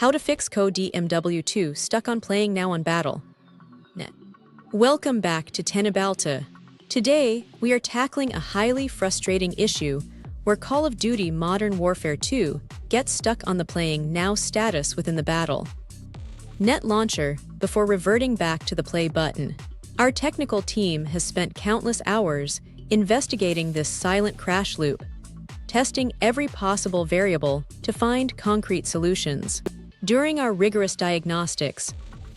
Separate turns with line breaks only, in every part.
How to fix CoD MW2 Stuck on Playing Now on Battle.net. Welcome back to Tenebalta. Today, we are tackling a highly frustrating issue where Call of Duty Modern Warfare 2 gets stuck on the Playing Now status within the battle.net launcher before reverting back to the play button. Our technical team has spent countless hours investigating this silent crash loop, testing every possible variable to find concrete solutions. During our rigorous diagnostics,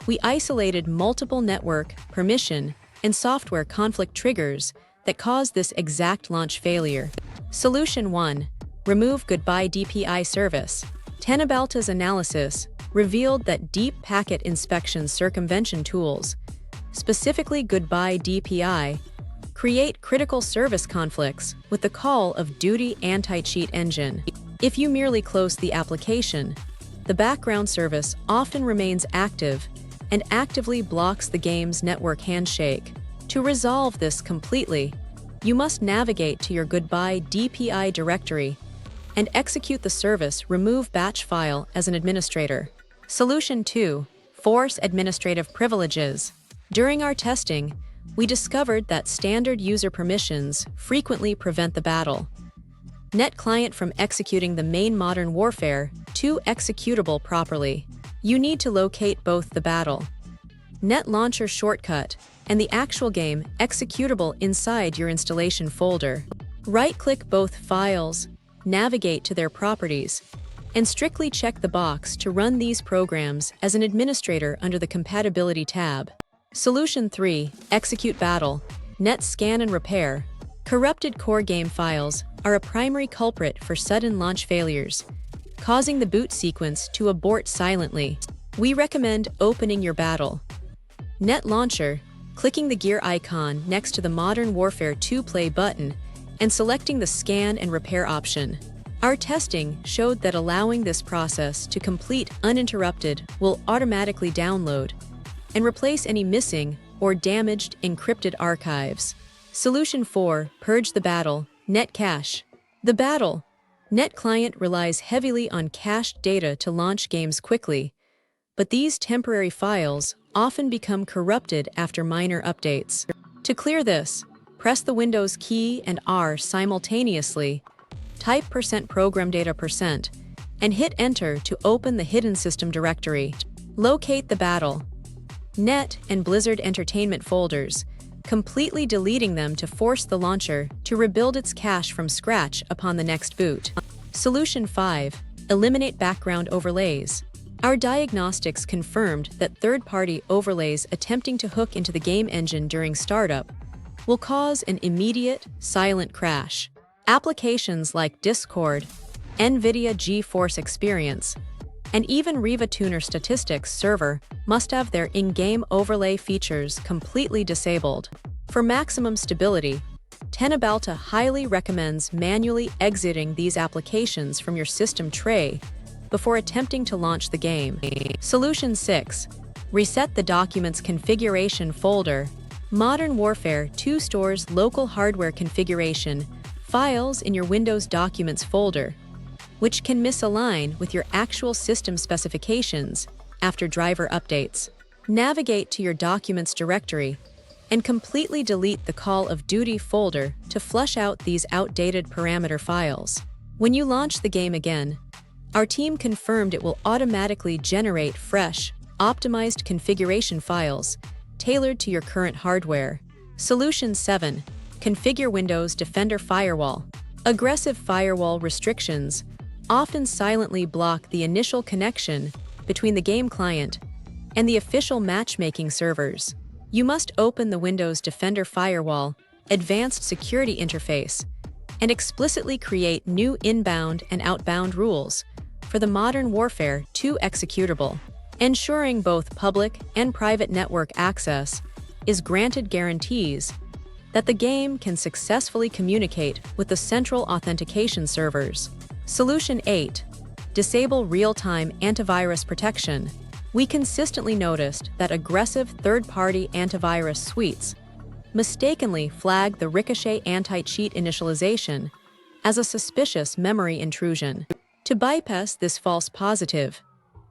we isolated multiple network, permission, and software conflict triggers that cause this exact launch failure. Solution 1. Remove Goodbye DPI service. Tenebalta's analysis revealed that deep packet inspection circumvention tools, specifically Goodbye DPI, create critical service conflicts with the Call of Duty anti-cheat engine. If you merely close the application, the background service often remains active and actively blocks the game's network handshake. To resolve this completely, you must navigate to your Goodbye DPI directory and execute the service remove batch file as an administrator. Solution 2. Force administrative privileges. During our testing, we discovered that standard user permissions frequently prevent the battle.net client from executing the main Modern Warfare 2 executable properly. You need to locate both the battle.net launcher shortcut and the actual game executable inside your installation folder. Right-click both files, navigate to their properties, and strictly check the box to run these programs as an administrator under the Compatibility tab. Solution 3. Execute battle.net scan and repair. Corrupted core game files are a primary culprit for sudden launch failures, causing the boot sequence to abort silently. We recommend opening your battle.net launcher, clicking the gear icon next to the Modern Warfare 2 play button, and selecting the scan and repair option. Our testing showed that allowing this process to complete uninterrupted will automatically download and replace any missing or damaged encrypted archives. Solution 4. Purge the battle.net cache. The battle.net client relies heavily on cached data to launch games quickly, but these temporary files often become corrupted after minor updates. To clear this, press the Windows key and R simultaneously, type %ProgramData% and hit Enter to open the hidden system directory. Locate the battle.net and Blizzard Entertainment folders, completely deleting them to force the launcher to rebuild its cache from scratch upon the next boot. Solution 5. Eliminate background overlays. Our diagnostics confirmed that third-party overlays attempting to hook into the game engine during startup will cause an immediate, silent crash. Applications like Discord, NVIDIA GeForce Experience, and even Riva Tuner Statistics server must have their in-game overlay features completely disabled. For maximum stability, Tenebalta highly recommends manually exiting these applications from your system tray before attempting to launch the game. Solution 6. Reset the Documents Configuration folder. Modern Warfare 2 stores local hardware configuration files in your Windows Documents folder, which can misalign with your actual system specifications after driver updates. Navigate to your Documents directory and completely delete the Call of Duty folder to flush out these outdated parameter files. When you launch the game again, our team confirmed it will automatically generate fresh, optimized configuration files tailored to your current hardware. Solution 7. Configure Windows Defender Firewall. Aggressive firewall restrictions often silently block the initial connection between the game client and the official matchmaking servers. You must open the Windows Defender Firewall Advanced Security interface and explicitly create new inbound and outbound rules for the Modern Warfare 2 executable. Ensuring both public and private network access is granted guarantees that the game can successfully communicate with the central authentication servers. Solution 8. Disable real-time antivirus protection. We consistently noticed that aggressive third-party antivirus suites mistakenly flag the Ricochet anti-cheat initialization as a suspicious memory intrusion. To bypass this false positive,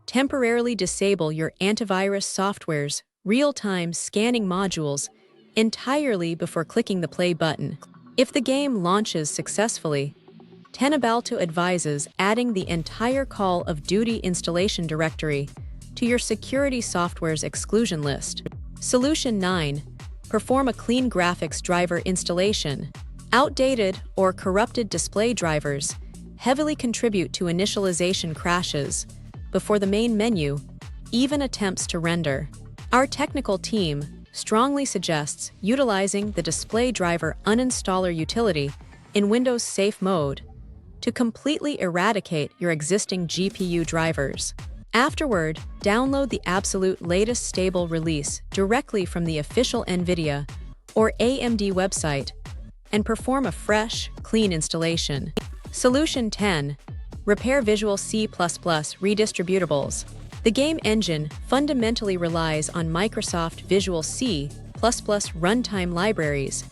temporarily disable your antivirus software's real-time scanning modules entirely before clicking the play button. If the game launches successfully, Tenabalto advises adding the entire Call of Duty installation directory to your security software's exclusion list. Solution 9. Perform a clean graphics driver installation. Outdated or corrupted display drivers heavily contribute to initialization crashes before the main menu even attempts to render. Our technical team strongly suggests utilizing the display driver uninstaller utility in Windows Safe Mode to completely eradicate your existing GPU drivers. Afterward, download the absolute latest stable release directly from the official NVIDIA or AMD website and perform a fresh, clean installation. Solution 10. Repair Visual C++ redistributables. The game engine fundamentally relies on Microsoft Visual C++ runtime libraries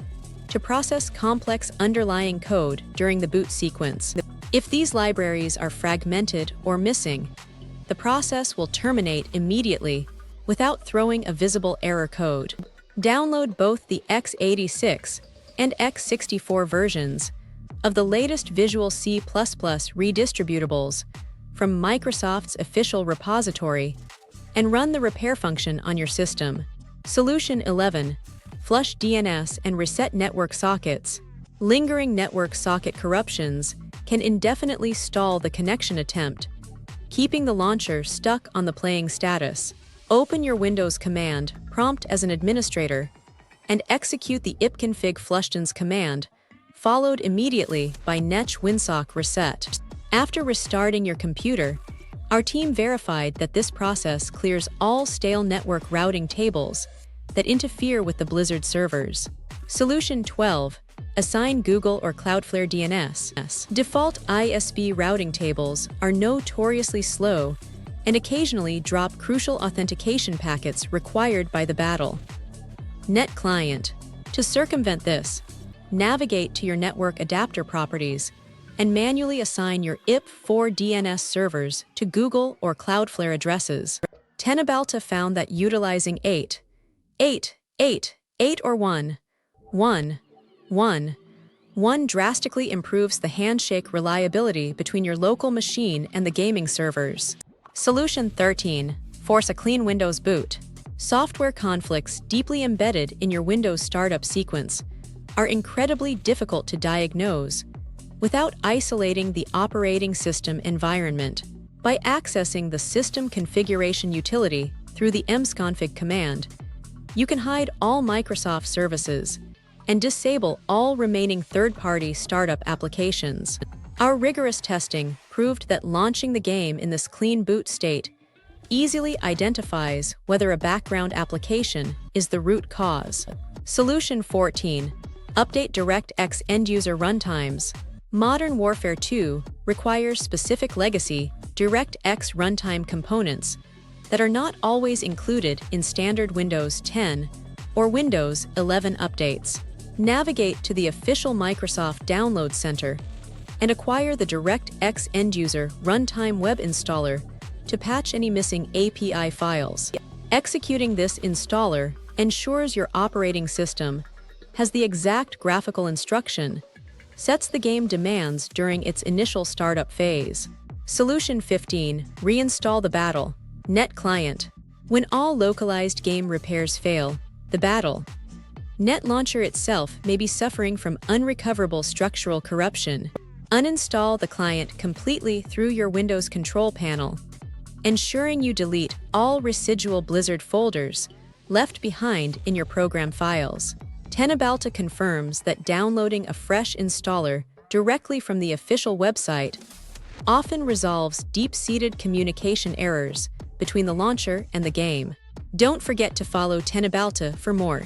to process complex underlying code during the boot sequence. If these libraries are fragmented or missing, the process will terminate immediately without throwing a visible error code. Download both the x86 and x64 versions of the latest Visual C++ redistributables from Microsoft's official repository and run the repair function on your system. Solution 11. Flush DNS and reset network sockets. Lingering network socket corruptions can indefinitely stall the connection attempt, keeping the launcher stuck on the playing status. Open your Windows command prompt as an administrator and execute the ipconfig flushdns command, followed immediately by netch winsock reset. After restarting your computer, our team verified that this process clears all stale network routing tables that interfere with the Blizzard servers. Solution 12. Assign Google or Cloudflare DNS. Default ISP routing tables are notoriously slow and occasionally drop crucial authentication packets required by the battle. Net Client. To circumvent this, navigate to your network adapter properties and manually assign your IP4 DNS servers to Google or Cloudflare addresses. Tenabalto found that utilizing 8 or 1 drastically improves the handshake reliability between your local machine and the gaming servers. Solution 13. Force a clean Windows boot. Software conflicts deeply embedded in your Windows startup sequence are incredibly difficult to diagnose without isolating the operating system environment. By accessing the system configuration utility through the msconfig command, you can hide all Microsoft services and disable all remaining third-party startup applications. Our rigorous testing proved that launching the game in this clean boot state easily identifies whether a background application is the root cause. Solution 14. Update DirectX end-user runtimes. Modern Warfare 2 requires specific legacy DirectX runtime components that are not always included in standard Windows 10 or Windows 11 updates. Navigate to the official Microsoft Download Center and acquire the DirectX end-user runtime web installer to patch any missing API files. Executing this installer ensures your operating system has the exact graphical instruction, sets the game demands during its initial startup phase. Solution 15. Reinstall the battle. Net Client. When all localized game repairs fail, the battle net launcher itself may be suffering from unrecoverable structural corruption. Uninstall the client completely through your Windows control panel, ensuring you delete all residual Blizzard folders left behind in your program files. Tenabalto confirms that downloading a fresh installer directly from the official website often resolves deep-seated communication errors between the launcher and the game. Don't forget to follow Tenabalto for more.